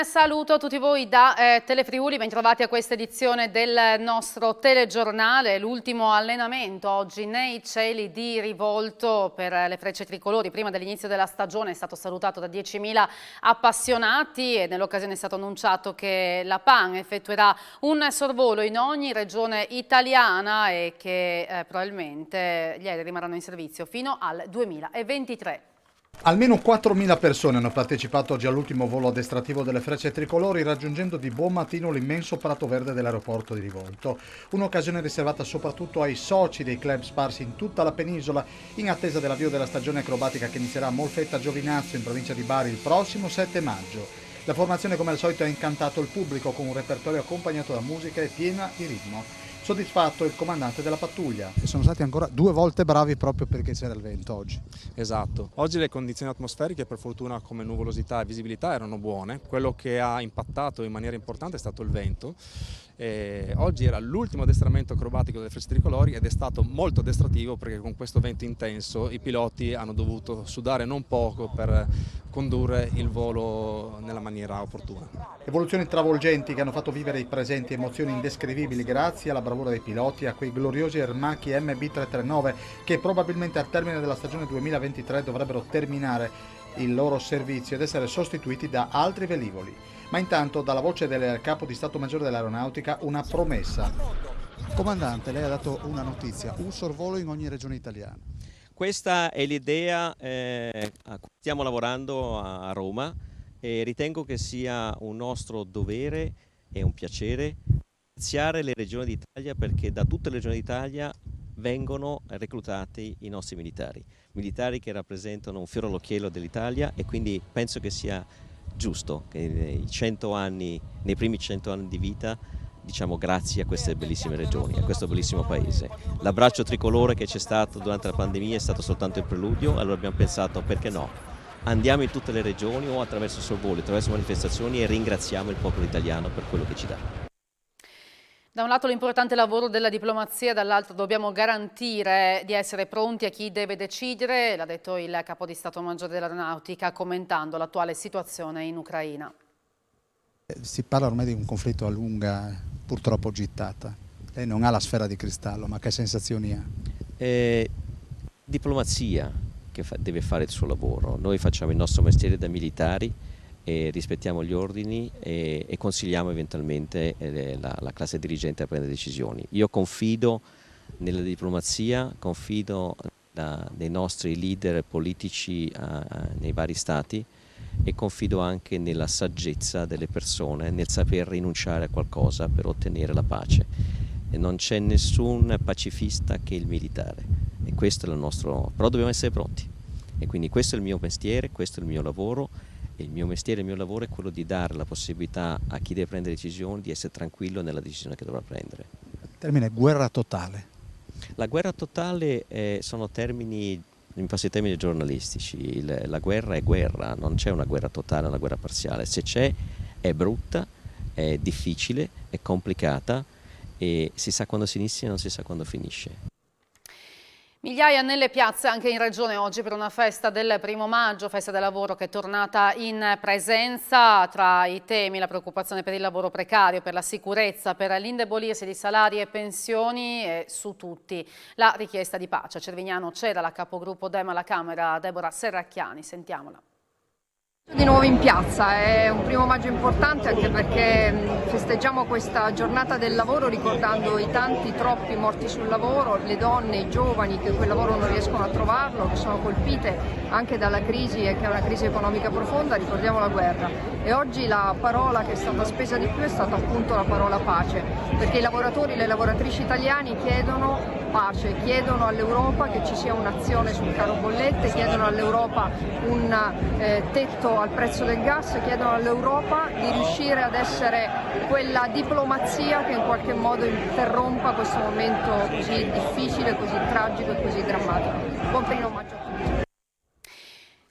saluto a tutti voi da Telefriuli, ben trovati a questa edizione del nostro telegiornale. L'ultimo allenamento oggi nei cieli di Rivolto per le Frecce Tricolori. Prima dell'inizio della stagione è stato salutato da 10.000 appassionati e nell'occasione è stato annunciato che la PAN effettuerà un sorvolo in ogni regione italiana e che probabilmente gli aerei rimarranno in servizio fino al 2023. Almeno 4.000 persone hanno partecipato oggi all'ultimo volo addestrativo delle Frecce Tricolori, raggiungendo di buon mattino l'immenso prato verde dell'aeroporto di Rivolto. Un'occasione riservata soprattutto ai soci dei club sparsi in tutta la penisola, in attesa dell'avvio della stagione acrobatica che inizierà a Molfetta Giovinazzo in provincia di Bari il prossimo 7 maggio. La formazione come al solito ha incantato il pubblico con un repertorio accompagnato da musica e piena di ritmo. Soddisfatto il comandante della pattuglia. E sono stati ancora 2 volte bravi proprio perché c'era il vento oggi. Esatto, oggi le condizioni atmosferiche per fortuna come nuvolosità e visibilità erano buone, quello che ha impattato in maniera importante è stato il vento. Oggi era l'ultimo addestramento acrobatico delle Frecce Tricolori ed è stato molto addestrativo perché con questo vento intenso i piloti hanno dovuto sudare non poco per condurre il volo nella maniera opportuna. Evoluzioni travolgenti che hanno fatto vivere ai presenti emozioni indescrivibili grazie alla bravura dei piloti e a quei gloriosi Ermacchi MB339 che probabilmente al termine della stagione 2023 dovrebbero terminare il loro servizio ed essere sostituiti da altri velivoli. Ma intanto dalla voce del capo di Stato Maggiore dell'Aeronautica una promessa. Comandante, lei ha dato una notizia, un sorvolo in ogni regione italiana. Questa è l'idea a cui stiamo lavorando a Roma e ritengo che sia un nostro dovere e un piacere iniziare le regioni d'Italia perché da tutte le regioni d'Italia vengono reclutati i nostri militari che rappresentano un fiore all'occhiello dell'Italia e quindi penso che sia giusto che nei primi 100 anni di vita diciamo grazie a queste bellissime regioni, a questo bellissimo paese. L'abbraccio tricolore che c'è stato durante la pandemia è stato soltanto il preludio, allora abbiamo pensato perché no? Andiamo in tutte le regioni o attraverso sorvoli, attraverso manifestazioni e ringraziamo il popolo italiano per quello che ci dà. Da un lato l'importante lavoro della diplomazia, dall'altro dobbiamo garantire di essere pronti a chi deve decidere, l'ha detto il capo di Stato Maggiore dell'Aeronautica commentando l'attuale situazione in Ucraina. Si parla ormai di un conflitto a lunga, purtroppo gittata. Lei non ha la sfera di cristallo, ma che sensazioni ha? Diplomazia che deve fare il suo lavoro. Noi facciamo il nostro mestiere da militari e rispettiamo gli ordini e consigliamo eventualmente la classe dirigente a prendere decisioni. Io confido nella diplomazia, confido nei nostri leader politici nei vari stati e confido anche nella saggezza delle persone, nel saper rinunciare a qualcosa per ottenere la pace. E non c'è nessun pacifista che il militare e questo è il nostro, però dobbiamo essere pronti e quindi questo è il mio mestiere, questo è il mio lavoro. Il mio mestiere e il mio lavoro è quello di dare la possibilità a chi deve prendere decisioni di essere tranquillo nella decisione che dovrà prendere. Il termine guerra totale. La guerra totale sono termini, in passi termini giornalistici. La guerra è guerra, non c'è una guerra totale, una guerra parziale. Se c'è è brutta, è difficile, è complicata e si sa quando si inizia e non si sa quando finisce. Migliaia nelle piazze anche in regione oggi per una festa del 1° maggio, festa del lavoro che è tornata in presenza. Tra i temi la preoccupazione per il lavoro precario, per la sicurezza, per l'indebolirsi di salari e pensioni e su tutti la richiesta di pace. A Cervignano c'era la capogruppo Dem alla Camera, Deborah Serracchiani, sentiamola. Di nuovo in piazza, è un 1° maggio importante anche perché festeggiamo questa giornata del lavoro ricordando i tanti, troppi morti sul lavoro, le donne, i giovani che quel lavoro non riescono a trovarlo, che sono colpite anche dalla crisi e che è una crisi economica profonda, ricordiamo la guerra. E oggi la parola che è stata spesa di più è stata appunto la parola pace, perché i lavoratori e le lavoratrici italiani chiedono pace, chiedono all'Europa che ci sia un'azione sul caro bollette, chiedono all'Europa un tetto al prezzo del gas, chiedono all'Europa di riuscire ad essere quella diplomazia che in qualche modo interrompa questo momento così difficile, così tragico e così drammatico. Buon 1° maggio a tutti.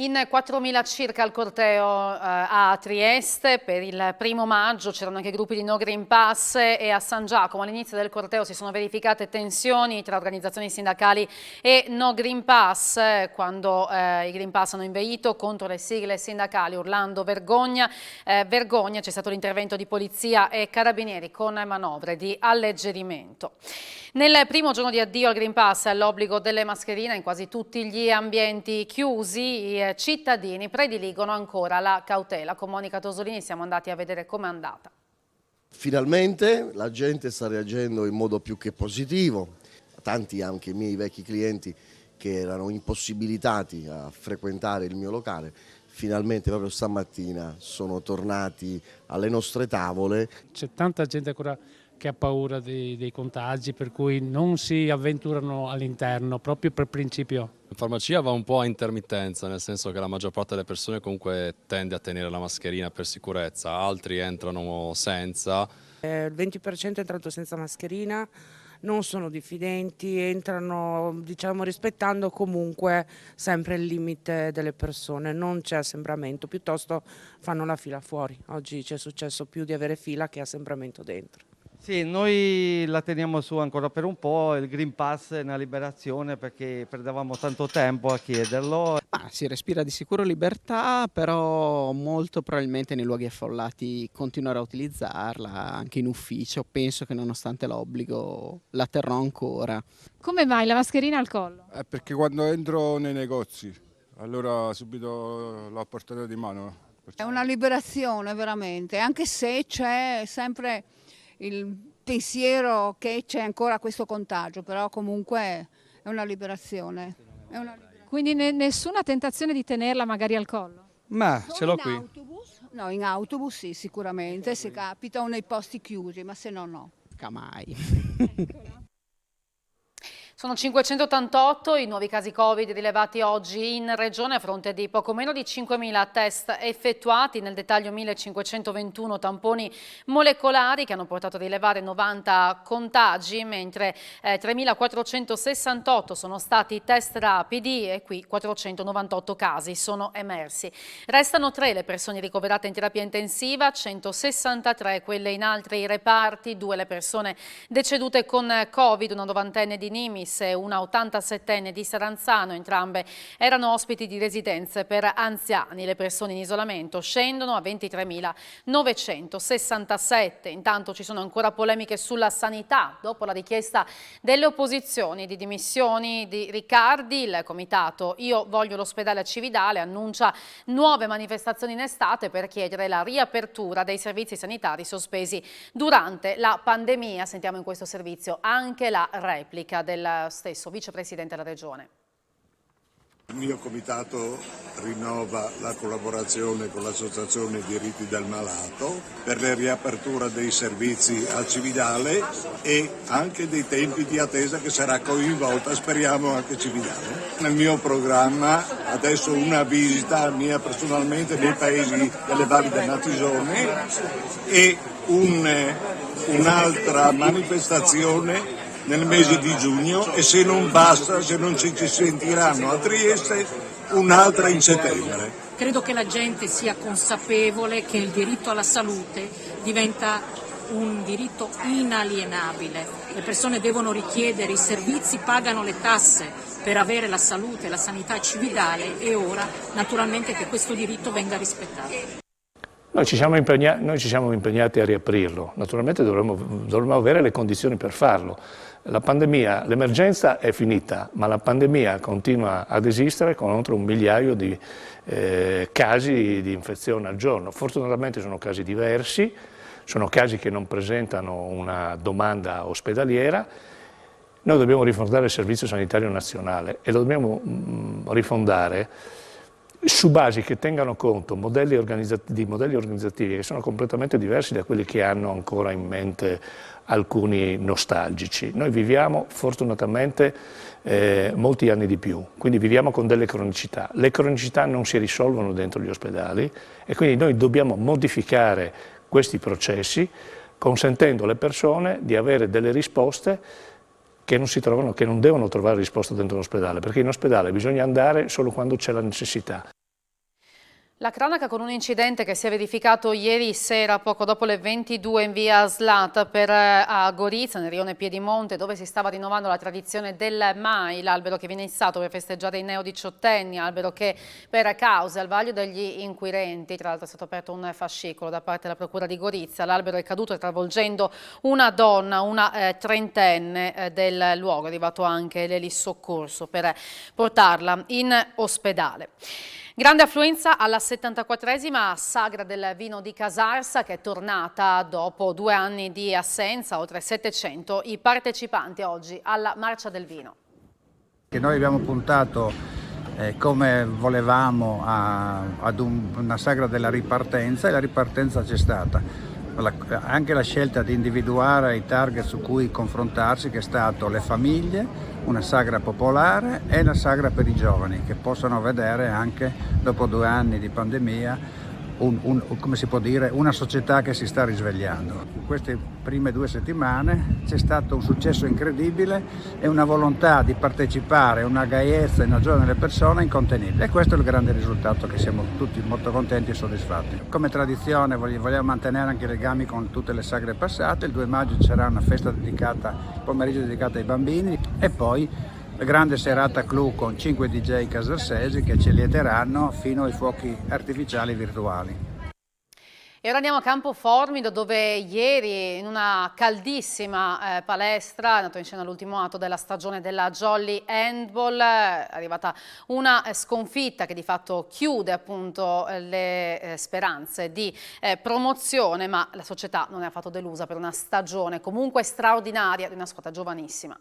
In 4.000 circa al corteo a Trieste, per il 1° maggio c'erano anche gruppi di No Green Pass e a San Giacomo all'inizio del corteo si sono verificate tensioni tra organizzazioni sindacali e No Green Pass quando i Green Pass hanno inveito contro le sigle sindacali urlando vergogna, vergogna. C'è stato l'intervento di polizia e carabinieri con manovre di alleggerimento. Nel primo giorno di addio al Green Pass l'obbligo delle mascherine in quasi tutti gli ambienti chiusi, i cittadini prediligono ancora la cautela. Con Monica Tosolini siamo andati a vedere com'è andata. Finalmente la gente sta reagendo in modo più che positivo, tanti anche i miei vecchi clienti che erano impossibilitati a frequentare il mio locale, finalmente proprio stamattina sono tornati alle nostre tavole. C'è tanta gente ancora che ha paura dei contagi, per cui non si avventurano all'interno, proprio per principio. In farmacia va un po' a intermittenza, nel senso che la maggior parte delle persone comunque tende a tenere la mascherina per sicurezza, altri entrano senza. Il 20% è entrato senza mascherina, non sono diffidenti, entrano diciamo rispettando comunque sempre il limite delle persone, non c'è assembramento, piuttosto fanno la fila fuori. Oggi c'è successo più di avere fila che assembramento dentro. Sì, noi la teniamo su ancora per un po', il Green Pass è una liberazione perché perdevamo tanto tempo a chiederlo. Si respira di sicuro libertà, però molto probabilmente nei luoghi affollati continuerò a utilizzarla, anche in ufficio, penso che nonostante l'obbligo la terrò ancora. Come mai la mascherina al collo? Perché quando entro nei negozi, allora subito l'ho portata di mano. È una liberazione veramente, anche se c'è sempre il pensiero che c'è ancora questo contagio, però comunque è una liberazione. Quindi nessuna tentazione di tenerla magari al collo? Ma ce l'ho qui. Autobus? No, in autobus sì, sicuramente, se capita, o nei posti chiusi, ma se no no. Mai. Sono 588 i nuovi casi Covid rilevati oggi in regione a fronte di poco meno di 5.000 test effettuati, nel dettaglio 1.521 tamponi molecolari che hanno portato a rilevare 90 contagi, mentre 3.468 sono stati test rapidi e qui 498 casi sono emersi. Restano 3 le persone ricoverate in terapia intensiva, 163 quelle in altri reparti, 2 le persone decedute con Covid, una 90enne di Nimis e una 87enne di Saranzano, entrambe erano ospiti di residenze per anziani. Le persone in isolamento scendono a 23.967. Intanto ci sono ancora polemiche sulla sanità. Dopo la richiesta delle opposizioni di dimissioni di Riccardi, il comitato Io voglio l'ospedale a Cividale annuncia nuove manifestazioni in estate per chiedere la riapertura dei servizi sanitari sospesi durante la pandemia. Sentiamo in questo servizio anche la replica del stesso vicepresidente della regione. Il mio comitato rinnova la collaborazione con l'associazione Diritti del Malato per la riapertura dei servizi a Cividale e anche dei tempi di attesa che sarà coinvolta, speriamo, anche Cividale. Nel mio programma adesso una visita mia personalmente nei paesi delle valli del Natisone e un'altra manifestazione nel mese di giugno e se non basta, se non ci sentiranno a Trieste, un'altra in settembre. Credo che la gente sia consapevole che il diritto alla salute diventa un diritto inalienabile. Le persone devono richiedere i servizi, pagano le tasse per avere la salute e la sanità a Cividale e ora naturalmente che questo diritto venga rispettato. Noi ci siamo impegnati a riaprirlo, naturalmente dovremmo avere le condizioni per farlo. La pandemia, l'emergenza è finita, ma la pandemia continua ad esistere con oltre 1 migliaio di casi di infezione al giorno. Fortunatamente sono casi diversi, sono casi che non presentano una domanda ospedaliera. Noi dobbiamo rifondare il Servizio Sanitario Nazionale e lo dobbiamo rifondare su basi che tengano conto di modelli organizzativi che sono completamente diversi da quelli che hanno ancora in mente alcuni nostalgici. Noi viviamo fortunatamente molti anni di più, quindi viviamo con delle cronicità. Le cronicità non si risolvono dentro gli ospedali e quindi noi dobbiamo modificare questi processi consentendo alle persone di avere delle risposte che non devono trovare risposta dentro l'ospedale, perché in ospedale bisogna andare solo quando c'è la necessità. La cronaca con un incidente che si è verificato ieri sera, poco dopo le 22 in via Slat a Gorizia, nel rione Piedimonte, dove si stava rinnovando la tradizione del Mai, l'albero che viene issato per festeggiare i neo-diciottenni, albero che per cause al vaglio degli inquirenti, tra l'altro è stato aperto un fascicolo da parte della Procura di Gorizia, l'albero è caduto travolgendo una donna, una trentenne del luogo, è arrivato anche l'elisoccorso per portarla in ospedale. Grande affluenza alla 74esima Sagra del Vino di Casarsa, che è tornata dopo 2 anni di assenza, oltre 700 i partecipanti oggi alla Marcia del Vino. Che noi abbiamo puntato come volevamo ad una sagra della ripartenza, e la ripartenza c'è stata. Anche la scelta di individuare i target su cui confrontarsi, che è stato le famiglie, una sagra popolare e la sagra per i giovani, che possono vedere anche dopo 2 anni di pandemia come si può dire, una società che si sta risvegliando. In queste prime 2 settimane c'è stato un successo incredibile e una volontà di partecipare, una gaiezza e una gioia nelle persone incontenibile, e questo è il grande risultato che siamo tutti molto contenti e soddisfatti. Come tradizione vogliamo mantenere anche i legami con tutte le sagre passate. Il 2 maggio ci sarà una festa dedicata, pomeriggio dedicata ai bambini, e poi la grande serata clou con 5 DJ casarsesi che ci lieteranno fino ai fuochi artificiali virtuali. E ora andiamo a Campo Formido, dove ieri in una caldissima palestra è andato in scena l'ultimo atto della stagione della Jolly Handball. È arrivata una sconfitta che di fatto chiude appunto le speranze di promozione, ma la società non è affatto delusa per una stagione comunque straordinaria di una squadra giovanissima.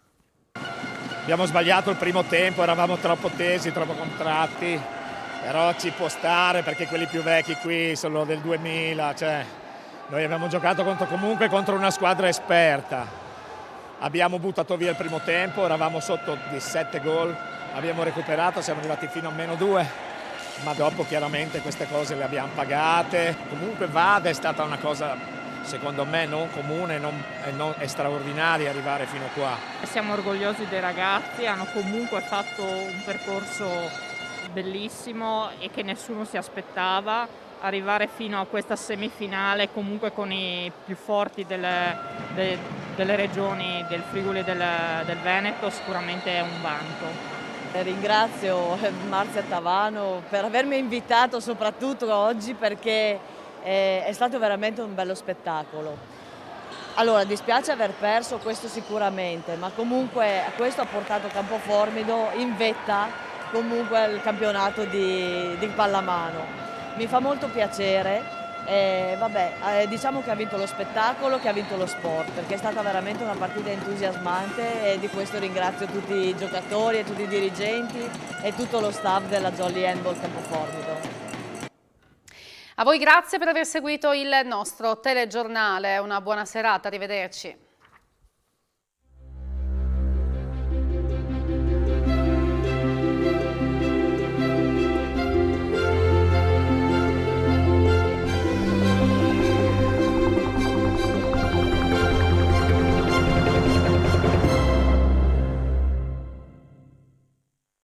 Abbiamo sbagliato il primo tempo, eravamo troppo tesi, troppo contratti, però ci può stare perché quelli più vecchi qui sono del 2000, cioè noi abbiamo giocato comunque contro una squadra esperta. Abbiamo buttato via il primo tempo, eravamo sotto di 7 gol, abbiamo recuperato, siamo arrivati fino a -2, ma dopo chiaramente queste cose le abbiamo pagate. Comunque Vada è stata una cosa, secondo me, non comune e straordinaria arrivare fino a qua. Siamo orgogliosi dei ragazzi, hanno comunque fatto un percorso bellissimo e che nessuno si aspettava. Arrivare fino a questa semifinale comunque con i più forti delle regioni del Friuli e del Veneto sicuramente è un vanto. Ringrazio Marzia Tavano per avermi invitato soprattutto oggi, perché è stato veramente un bello spettacolo. Allora, dispiace aver perso, questo sicuramente, ma comunque questo ha portato Campo Formido in vetta comunque al campionato di pallamano. Mi fa molto piacere, diciamo che ha vinto lo spettacolo, che ha vinto lo sport, perché è stata veramente una partita entusiasmante, e di questo ringrazio tutti i giocatori e tutti i dirigenti e tutto lo staff della Jolly Handball Campo Formido. A voi grazie per aver seguito il nostro telegiornale, una buona serata, arrivederci.